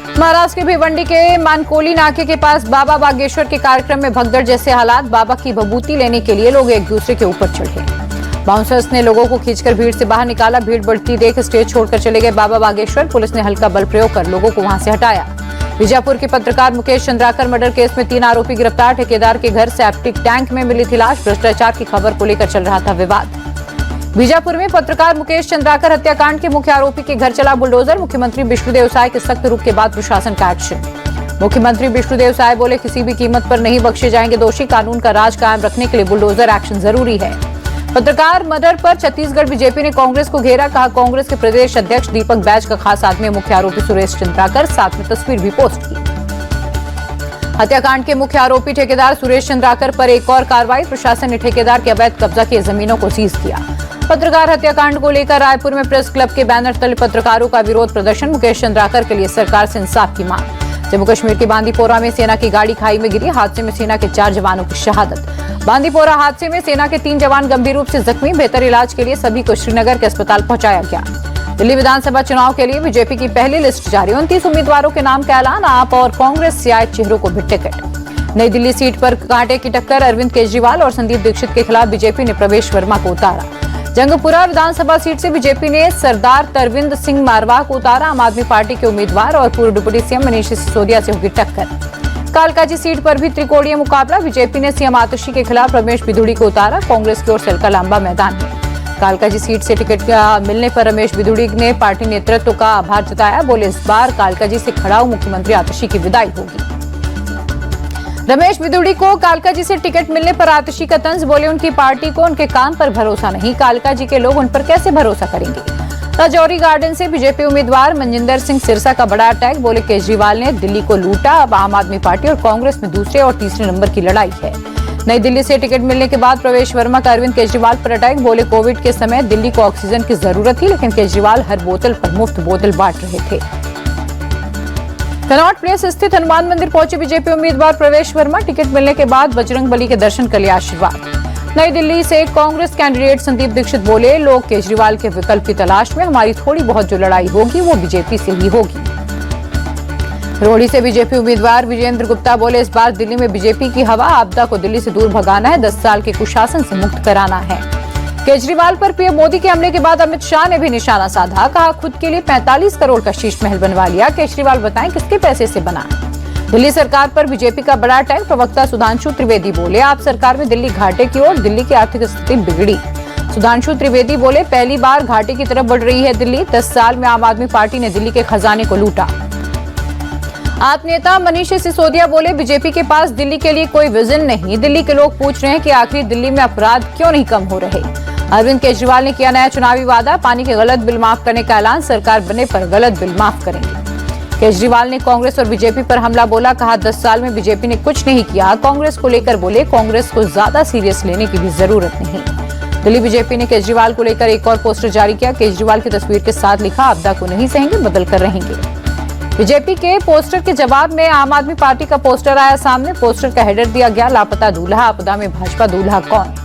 महाराष्ट्र के भिवंडी के मानकोली नाके के पास बाबा बागेश्वर के कार्यक्रम में भगदड़ जैसे हालात। बाबा की भभूति लेने के लिए लोग एक दूसरे के ऊपर चढ़े। बाउंसर्स ने लोगों को खींचकर भीड़ से बाहर निकाला। भीड़ बढ़ती देख स्टेज छोड़कर चले गए बाबा बागेश्वर। पुलिस ने हल्का बल प्रयोग कर लोगों को वहां से हटाया। बीजापुर के पत्रकार मुकेश चंद्राकर मर्डर केस में 3 आरोपी गिरफ्तार। ठेकेदार के घर सेप्टिक टैंक में मिली थी लाश। भ्रष्टाचार की खबर को लेकर चल रहा था विवाद। बीजापुर में पत्रकार मुकेश चंद्राकर हत्याकांड के मुख्य आरोपी के घर चला बुलडोजर। मुख्यमंत्री विष्णुदेव साय के सख्त रुख के बाद प्रशासन का एक्शन। मुख्यमंत्री विष्णुदेव साय बोले, किसी भी कीमत पर नहीं बख्शे जाएंगे दोषी। कानून का राज कायम रखने के लिए बुलडोजर एक्शन जरूरी है। पत्रकार मर्डर पर छत्तीसगढ़ बीजेपी ने कांग्रेस को घेरा। कहा, कांग्रेस के प्रदेश अध्यक्ष दीपक बैज का खास आदमी मुख्य आरोपी सुरेश चंद्राकर। साथ में तस्वीर भी पोस्ट की। हत्याकांड के मुख्य आरोपी ठेकेदार सुरेश चंद्राकर पर एक और कार्रवाई। प्रशासन ने ठेकेदार के अवैध कब्जा की जमीनों को सीज किया। पत्रकार हत्याकांड को लेकर रायपुर में प्रेस क्लब के बैनर तले पत्रकारों का विरोध प्रदर्शन। मुकेश चंद्राकर के लिए सरकार से इंसाफ की मांग। जम्मू कश्मीर के बांदीपोरा में सेना की गाड़ी खाई में गिरी। हादसे में सेना के 4 जवानों की शहादत। बांदीपोरा हादसे में सेना के 3 जवान गंभीर रूप से जख्मी। बेहतर इलाज के लिए सभी को श्रीनगर के अस्पताल पहुंचाया गया। दिल्ली विधानसभा चुनाव के लिए बीजेपी की पहली लिस्ट जारी। 29 उम्मीदवारों के नाम का ऐलान। आप और कांग्रेस से आए चेहरों को भी टिकट। नई दिल्ली सीट पर कांटे की टक्कर। अरविंद केजरीवाल और संदीप दीक्षित के खिलाफ बीजेपी ने प्रवेश वर्मा को उतारा। जंगपुरा विधानसभा सीट से बीजेपी ने सरदार तरविंद सिंह मारवाह को उतारा। आम आदमी पार्टी के उम्मीदवार और पूर्व डिप्टी सीएम मनीष सिसोदिया से होगी टक्कर। कालकाजी सीट पर भी त्रिकोणीय मुकाबला। बीजेपी ने सीएम आतिशी के खिलाफ रमेश बिधूड़ी को उतारा। कांग्रेस की ओर से हल्का लांबा मैदान है। कालकाजी सीट से टिकट मिलने पर रमेश बिधूड़ी ने पार्टी नेतृत्व का आभार जताया। बोले, इस बार कालकाजी से खड़ा मुख्यमंत्री आतिशी की विदाई होगी। रमेश बिधूड़ी को कालकाजी से टिकट मिलने पर आतिशी का तंज। बोले, उनकी पार्टी को उनके काम पर भरोसा नहीं। कालकाजी के लोग उन पर कैसे भरोसा करेंगे। राजौरी गार्डन से बीजेपी उम्मीदवार मनजिंदर सिंह सिरसा का बड़ा अटैक। बोले, केजरीवाल ने दिल्ली को लूटा। अब आम आदमी पार्टी और कांग्रेस में दूसरे और तीसरे नंबर की लड़ाई है। नई दिल्ली से टिकट मिलने के बाद प्रवेश वर्मा का अरविंद केजरीवाल पर अटैक। बोले, कोविड के समय दिल्ली को ऑक्सीजन की जरूरत थी, लेकिन केजरीवाल हर बोतल पर मुफ्त बोतल बांट रहे थे। कनॉट प्लेस स्थित हनुमान मंदिर पहुंचे बीजेपी उम्मीदवार प्रवेश वर्मा। टिकट मिलने के बाद बजरंग बली के दर्शन कर लिया आशीर्वाद। नई दिल्ली से कांग्रेस कैंडिडेट संदीप दीक्षित बोले, लोग केजरीवाल के विकल्प की तलाश में। हमारी थोड़ी बहुत जो लड़ाई होगी वो बीजेपी से ही होगी। रोहड़ी से बीजेपी उम्मीदवार विजेंद्र गुप्ता बोले, इस बार दिल्ली में बीजेपी की हवा। आपदा को दिल्ली से दूर भगाना है। 10 साल के कुशासन से मुक्त कराना है। केजरीवाल पर पीएम मोदी के हमले के बाद अमित शाह ने भी निशाना साधा। कहा, खुद के लिए 45 करोड़ का शीश महल बनवा लिया। केजरीवाल बताएं किसके पैसे से बना। दिल्ली सरकार पर बीजेपी का बड़ा अटैक। प्रवक्ता सुधांशु त्रिवेदी बोले, आप सरकार में दिल्ली घाटे की ओर। दिल्ली की आर्थिक स्थिति बिगड़ी। सुधांशु त्रिवेदी बोले, पहली बार घाटे की तरफ बढ़ रही है दिल्ली। 10 साल में आम आदमी पार्टी ने दिल्ली के खजाने को लूटा। आप नेता मनीष सिसोदिया बोले, बीजेपी के पास दिल्ली के लिए कोई विजन नहीं। दिल्ली के लोग पूछ रहे हैं कि आखिर दिल्ली में अपराध क्यों नहीं कम हो रहे। अरविंद केजरीवाल ने किया नया चुनावी वादा। पानी के गलत बिल माफ करने का ऐलान। सरकार बनने पर गलत बिल माफ करेंगे। केजरीवाल ने कांग्रेस और बीजेपी पर हमला बोला। कहा, 10 साल में बीजेपी ने कुछ नहीं किया। कांग्रेस को लेकर बोले, कांग्रेस को ज्यादा सीरियस लेने की भी जरूरत नहीं। दिल्ली बीजेपी ने केजरीवाल को लेकर एक और पोस्टर जारी किया। केजरीवाल की तस्वीर के साथ लिखा, आपदा को नहीं सहेंगे, बदल कर रहेंगे। बीजेपी के पोस्टर के जवाब में आम आदमी पार्टी का पोस्टर आया सामने। पोस्टर का हेडर दिया गया, लापता दूल्हा। आपदा में भाजपा दूल्हा कौन।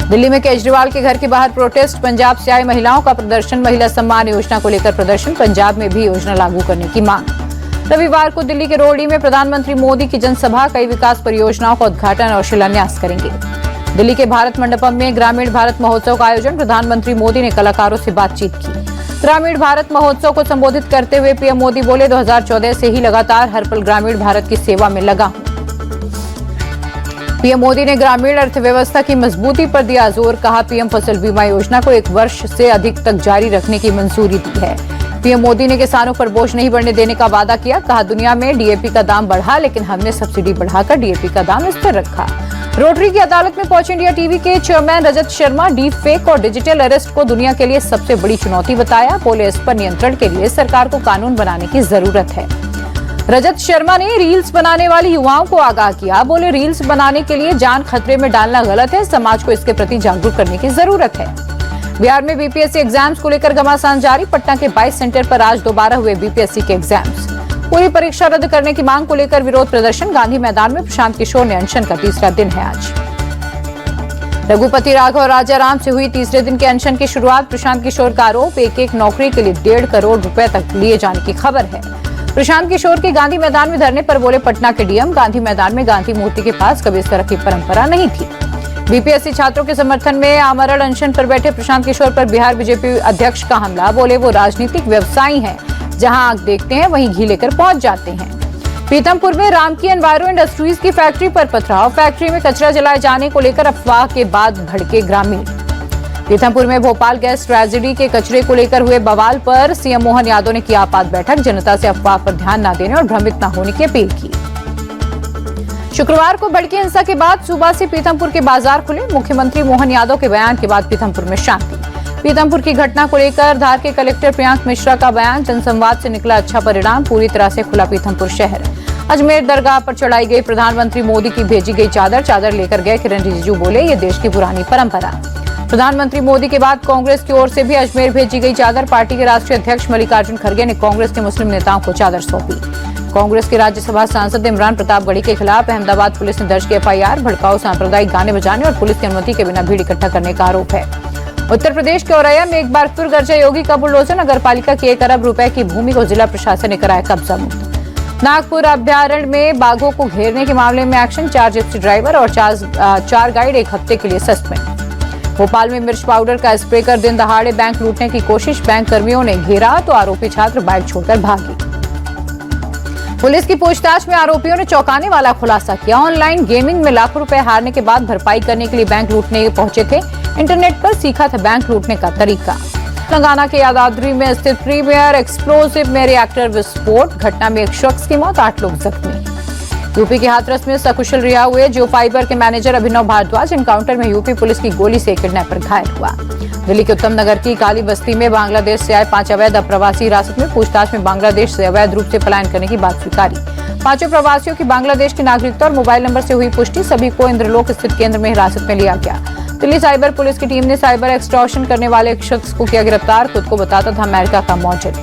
दिल्ली में केजरीवाल के घर के बाहर प्रोटेस्ट। पंजाब से आई महिलाओं का प्रदर्शन। महिला सम्मान योजना को लेकर प्रदर्शन। पंजाब में भी योजना लागू करने की मांग। रविवार को दिल्ली के रोहड़ी में प्रधानमंत्री मोदी की जनसभा। कई विकास परियोजनाओं का उद्घाटन और शिलान्यास करेंगे। दिल्ली के भारत मंडपम में ग्रामीण भारत महोत्सव का आयोजन। प्रधानमंत्री मोदी ने कलाकारों से बातचीत की। ग्रामीण भारत महोत्सव को संबोधित करते हुए पीएम मोदी बोले, 2014 से ही लगातार हर पल ग्रामीण भारत की सेवा में लगा हूं। पीएम मोदी ने ग्रामीण अर्थव्यवस्था की मजबूती पर दिया जोर। कहा, पीएम फसल बीमा योजना को 1 वर्ष से अधिक तक जारी रखने की मंजूरी दी है। पीएम मोदी ने किसानों पर बोझ नहीं बढ़ने देने का वादा किया। कहा, दुनिया में डीएपी का दाम बढ़ा, लेकिन हमने सब्सिडी बढ़ाकर डीएपी का दाम स्थिर रखा। रोटरी की अदालत में पहुंचे इंडिया टीवी के chairman Rajat Sharma. Deep fake और डिजिटल अरेस्ट को दुनिया के लिए सबसे बड़ी चुनौती बताया। बोले, इस पर नियंत्रण के लिए सरकार को कानून बनाने की जरूरत है। रजत शर्मा ने रील्स बनाने वाली युवाओं को आगाह किया। बोले, रील्स बनाने के लिए जान खतरे में डालना गलत है। समाज को इसके प्रति जागरूक करने की जरूरत है। बिहार में बीपीएससी एग्जाम्स को लेकर घमासान जारी। पटना के 22 सेंटर पर आज दोबारा हुए बीपीएससी के एग्जाम्स। पूरी परीक्षा रद्द करने की मांग को लेकर विरोध प्रदर्शन। गांधी मैदान में प्रशांत किशोर ने अनशन का 3रा दिन है आज। रघुपति राघव और राजाराम से हुई तीसरे दिन के अनशन की शुरुआत। प्रशांत किशोर का आरोप, एक नौकरी के लिए 1.5 करोड़ रुपए तक लिए जाने की खबर है। प्रशांत किशोर के गांधी मैदान में धरने पर बोले पटना के डीएम, गांधी मैदान में गांधी मूर्ति के पास कभी इस तरह की परंपरा नहीं थी। बीपीएससी छात्रों के समर्थन में आमरण अनशन पर बैठे प्रशांत किशोर पर बिहार बीजेपी अध्यक्ष का हमला। बोले वो राजनीतिक व्यवसायी हैं, जहां आग देखते हैं वहीं घी लेकर पहुंच जाते हैं। पीथमपुर में रामकी एनवायरो इंडस्ट्रीज की फैक्ट्री पर पथराव। फैक्ट्री में कचरा जलाए जाने को लेकर अफवाह के बाद भड़के ग्रामीण। पीथमपुर में भोपाल गैस ट्रेजेडी के कचरे को लेकर हुए बवाल पर सीएम मोहन यादव ने किया आपात बैठक। जनता से अफवाह पर ध्यान न देने और भ्रमित न होने की अपील की। शुक्रवार को भड़की हिंसा के बाद सुबह से पीथमपुर के बाजार खुले। मुख्यमंत्री मोहन यादव के बयान के बाद पीथमपुर में शांति। पीथमपुर की घटना को लेकर धार के कलेक्टर प्रियांक मिश्रा का बयान, जनसंवाद से निकला अच्छा परिणाम, पूरी तरह से खुला पीथमपुर शहर। अजमेर दरगाह पर चढ़ाई गई प्रधानमंत्री मोदी की भेजी गई चादर लेकर गए। किरण रिजिजू बोले ये देश की पुरानी परंपरा। प्रधानमंत्री मोदी के बाद कांग्रेस की ओर से भी अजमेर भेजी गई चादर। पार्टी के राष्ट्रीय अध्यक्ष मल्लिकार्जुन खड़गे ने कांग्रेस के मुस्लिम नेताओं को चादर सौंपी। कांग्रेस के राज्यसभा सांसद इमरान प्रतापगढ़ी के खिलाफ अहमदाबाद पुलिस ने दर्ज की एफआईआर। भड़काऊ सांप्रदायिक गाने बजाने और पुलिस की अनुमति के बिना भीड़ इकट्ठा करने का आरोप है। उत्तर प्रदेश के औरैया में एक बार फिर गरजा योगी का बुलडोजर। नगर पालिका की 1 अरब रुपए की भूमि को जिला प्रशासन ने कराया कब्जा मुक्त। नागपुर अभ्यारण्य में बाघों को घेरने के मामले में एक्शन। 4 जिप्सी ड्राइवर और 4 गाइड 1 हफ्ते के लिए सस्पेंड। भोपाल में मिर्च पाउडर का स्प्रे कर दिन दहाड़े बैंक लूटने की कोशिश। बैंक कर्मियों ने घेरा तो आरोपी छात्र बाइक छोड़कर भागे। पुलिस की पूछताछ में आरोपियों ने चौंकाने वाला खुलासा किया। ऑनलाइन गेमिंग में लाखों रुपए हारने के बाद भरपाई करने के लिए बैंक लूटने पहुंचे थे। इंटरनेट पर सीखा था बैंक लूटने का तरीका। तेलंगाना के यादाद्री में स्थित प्रीमियर एक्सप्लोसिव में रिएक्टर विस्फोट। घटना में 1 शख्स की मौत, 8 लोग जख्मी। यूपी के हाथरस में सकुशल रिहा हुए जियो फाइबर के मैनेजर अभिनव भारद्वाज। एनकाउंटर में यूपी पुलिस की गोली से किडनैपर घायल हुआ। दिल्ली के उत्तम नगर की काली बस्ती में बांग्लादेश से आए 5 अवैध अप्रवासी हिरासत में। पूछताछ में बांग्लादेश से अवैध रूप से पलायन करने की बात स्वीकारी। 5 प्रवासियों की बांग्लादेश की नागरिकता और मोबाइल नंबर से हुई पुष्टि। सभी को इंद्रलोक स्थित केंद्र में हिरासत में लिया गया। दिल्ली साइबर पुलिस की टीम ने साइबर एक्सटॉर्शन करने वाले एक शख्स को किया गिरफ्तार। खुद को बताता था अमेरिका का मॉडल।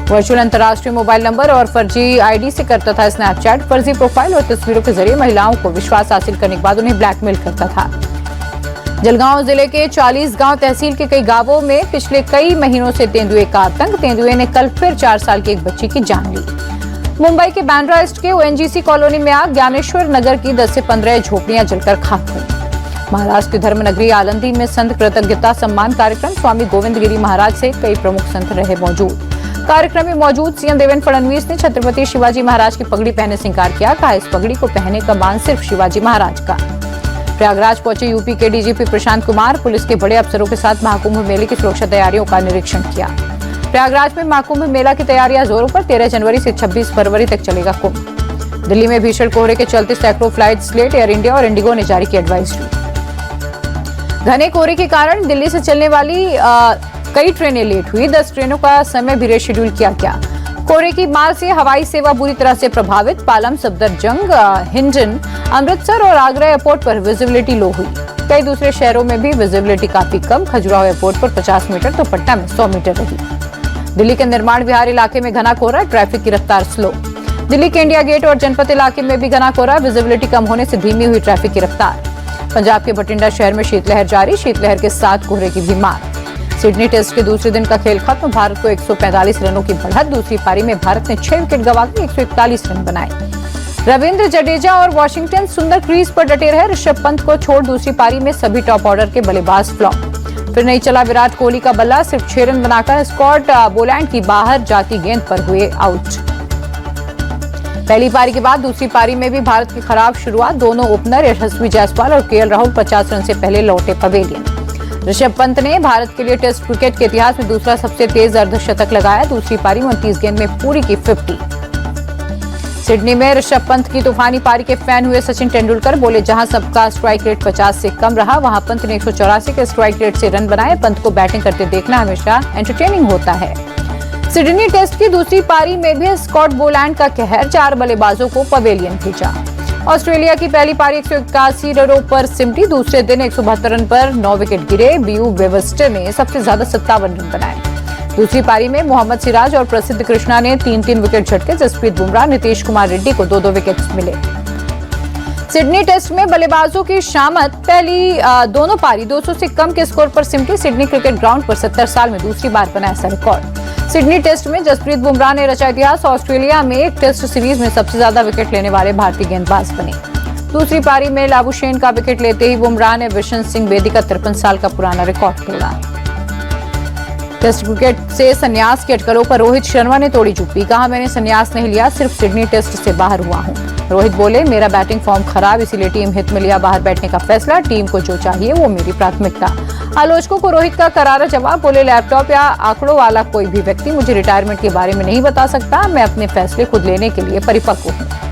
वर्चुअल अंतर्राष्ट्रीय मोबाइल नंबर और फर्जी आईडी से करता था स्नैपचैट। फर्जी प्रोफाइल और तस्वीरों के जरिए महिलाओं को विश्वास हासिल करने के बाद उन्हें ब्लैकमेल करता था। जलगांव जिले के 40 गांव तहसील के कई गांवों में पिछले कई महीनों से तेंदुए का आतंक। तेंदुए ने कल फिर 4 साल की एक बच्ची की जान ली। मुंबई के बांद्रा ईस्ट के ओएनजीसी कॉलोनी में आग। ज्ञानेश्वर नगर की 10 से 15 झोपड़ियां जलकर खाक हुई। महाराष्ट्र की धर्मनगरी आलंदी में संत कृतज्ञता सम्मान कार्यक्रम। स्वामी गोविंद गिरी महाराज से कई प्रमुख संत रहे मौजूद। कार्यक्रम में मौजूद सीएम देवेंद्र फडणवीस ने छत्रपति शिवाजी महाराज की पगड़ी पहने से इंकार किया। कहा इस पगड़ी को पहने का मान सिर्फ शिवाजी महाराज का। प्रयागराज पहुंचे यूपी के डीजीपी प्रशांत कुमार। पुलिस के बड़े अफसरों के साथ महाकुंभ मेले की सुरक्षा तैयारियों का निरीक्षण किया। प्रयागराज में महाकुंभ मेला की तैयारियां जोरों पर। 13 जनवरी से 26 फरवरी तक चलेगा कुंभ। दिल्ली में भीषण कोहरे के चलते सैकड़ों फ्लाइट लेट। एयर इंडिया और इंडिगो ने जारी की एडवाइजरी। घने कोहरे के कारण दिल्ली से चलने वाली कई ट्रेनें लेट हुई। 10 ट्रेनों का समय भी रीशेड्यूल किया गया। कोहरे की मार से हवाई सेवा बुरी तरह से प्रभावित। पालम, सफदरजंग, हिंडन, अमृतसर और आगरा एयरपोर्ट पर विजिबिलिटी लो हुई। कई दूसरे शहरों में भी विजिबिलिटी काफी कम। खजुराहो एयरपोर्ट पर 50 मीटर तो पटना में 100 मीटर रही। दिल्ली के निर्माण विहार इलाके में घना कोहरा। ट्रैफिक की रफ्तार स्लो। दिल्ली के इंडिया गेट और जनपद इलाके में भी घना कोहरा। विजिबिलिटी कम होने से धीमी हुई ट्रैफिक की रफ्तार। पंजाब के बठिंडा शहर में शीतलहर जारी। शीतलहर के साथ कोहरे की भी मार। सिडनी टेस्ट के दूसरे दिन का खेल खत्म। भारत को 145 रनों की बढ़त। दूसरी पारी में भारत ने 6 विकेट गंवाकर 141 रन बनाए। रविंद्र जडेजा और वॉशिंगटन सुंदर क्रीज पर डटे रहे। ऋषभ पंत को छोड़ दूसरी पारी में सभी टॉप ऑर्डर के बल्लेबाज फ्लॉप। फिर नहीं चला विराट कोहली का बल्ला। सिर्फ 6 रन बनाकर स्कॉट बोलैंड की बाहर जाती गेंद पर हुए आउट। पहली पारी के बाद दूसरी पारी में भी भारत की खराब शुरुआत। दोनों ओपनर यशस्वी जायसवाल और केएल राहुल 50 रन से पहले लौटे पवेलियन। ऋषभ पंत ने भारत के लिए टेस्ट क्रिकेट के इतिहास में दूसरा सबसे तेज अर्धशतक लगाया। दूसरी पारी में 29 गेंद में पूरी की 50। सिडनी में ऋषभ पंत की तूफानी पारी के फैन हुए सचिन तेंदुलकर। बोले जहां सबका स्ट्राइक रेट 50 से कम रहा वहां पंत ने 184 के स्ट्राइक रेट से रन बनाए। पंत को बैटिंग करते देखना हमेशा एंटरटेनिंग होता है। सिडनी टेस्ट की दूसरी पारी में भी स्कॉट बोलैंड का कहर। 4 बल्लेबाजों को पवेलियन भेजा। ऑस्ट्रेलिया की पहली पारी 181 रनों पर सिमटी। दूसरे दिन 172 रन पर 9 विकेट गिरे। बीयू वेबस्टर ने सबसे ज्यादा 57 रन बनाए। दूसरी पारी में मोहम्मद सिराज और प्रसिद्ध कृष्णा ने 3-3 विकेट झटके। जसप्रीत बुमराह, नीतीश कुमार रेड्डी को 2-2 विकेट मिले। सिडनी टेस्ट में बल्लेबाजों की शामत पहली दोनों पारी 200 से कम के स्कोर पर सिमटी। सिडनी क्रिकेट ग्राउंड पर 70 साल में दूसरी बार बना ऐसा रिकॉर्ड। सिडनी टेस्ट में जसप्रीत बुमराह ने रचा इतिहास। ऑस्ट्रेलिया में एक टेस्ट सीरीज में सबसे ज्यादा विकेट लेने वाले भारतीय गेंदबाज बने। दूसरी पारी में लाबुशेन का विकेट लेते ही बुमराह ने बिशन सिंह बेदी का 53 साल का पुराना रिकॉर्ड तोड़ा। टेस्ट क्रिकेट से संन्यास की अटकलों पर रोहित शर्मा ने तोड़ी चुप्पी। कहा, मैंने संन्यास नहीं लिया, सिर्फ सिडनी टेस्ट से बाहर हुआ हूं। रोहित बोले, मेरा बैटिंग फॉर्म खराब, इसीलिए टीम हित में लिया बाहर बैठने का फैसला। टीम को जो चाहिए वो मेरी प्राथमिकता। आलोचकों को रोहित का करारा जवाब। बोले, लैपटॉप या आंकड़ों वाला कोई भी व्यक्ति मुझे रिटायरमेंट के बारे में नहीं बता सकता। मैं अपने फैसले खुद लेने के लिए परिपक्व हूँ।